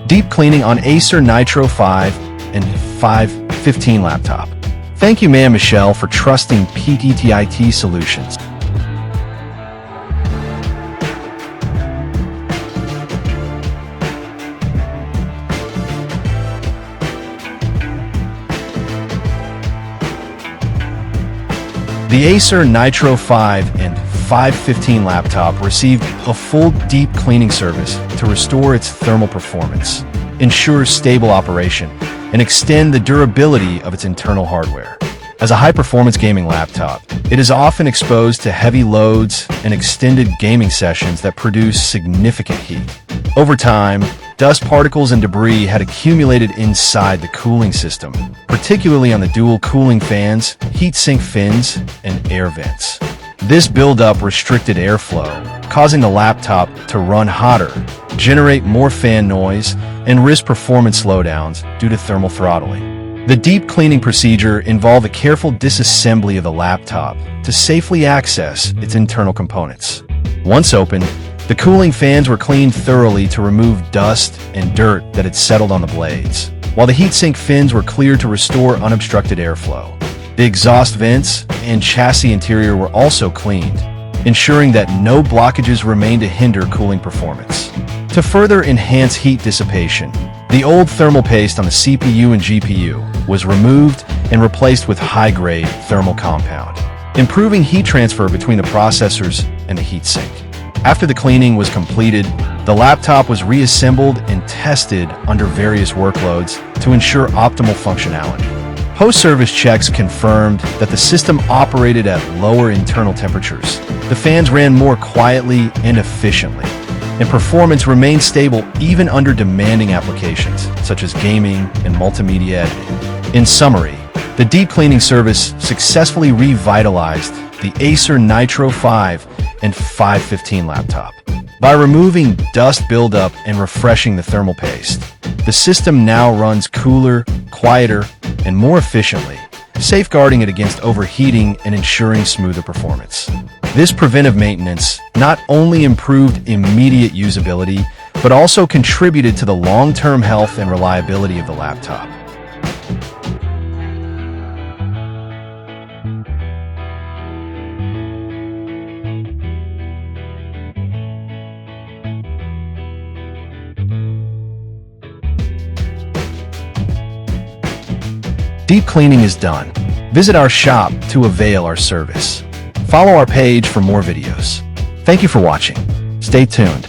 Deep cleaning on Acer Nitro 5 and 515 laptop. Thank you, Ma'am Michelle, for trusting PTTIT Solutions. The Acer Nitro 5 and 515 laptop received a full deep cleaning service to restore its thermal performance, ensure stable operation, and extend the durability of its internal hardware. As a high-performance gaming laptop, it is often exposed to heavy loads and extended gaming sessions that produce significant heat. Over time, dust particles and debris had accumulated inside the cooling system, particularly on the dual cooling fans, heatsink fins, and air vents. This buildup restricted airflow, causing the laptop to run hotter, generate more fan noise, and risk performance slowdowns due to thermal throttling. The deep cleaning procedure involved a careful disassembly of the laptop to safely access its internal components. Once opened, the cooling fans were cleaned thoroughly to remove dust and dirt that had settled on the blades, while the heatsink fins were cleared to restore unobstructed airflow. The exhaust vents and chassis interior were also cleaned, ensuring that no blockages remained to hinder cooling performance. To further enhance heat dissipation, the old thermal paste on the CPU and GPU was removed and replaced with high-grade thermal compound, improving heat transfer between the processors and the heatsink. After the cleaning was completed, the laptop was reassembled and tested under various workloads to ensure optimal functionality. Post-service checks confirmed that the system operated at lower internal temperatures. The fans ran more quietly and efficiently, and performance remained stable even under demanding applications, such as gaming and multimedia editing. In summary, the deep cleaning service successfully revitalized the Acer Nitro 5 and 515 laptop. By removing dust buildup and refreshing the thermal paste, the system now runs cooler, quieter, and more efficiently, safeguarding it against overheating and ensuring smoother performance. This preventive maintenance not only improved immediate usability, but also contributed to the long-term health and reliability of the laptop. Deep cleaning is done. Visit our shop to avail our service. Follow our page for more videos. Thank you for watching. Stay tuned.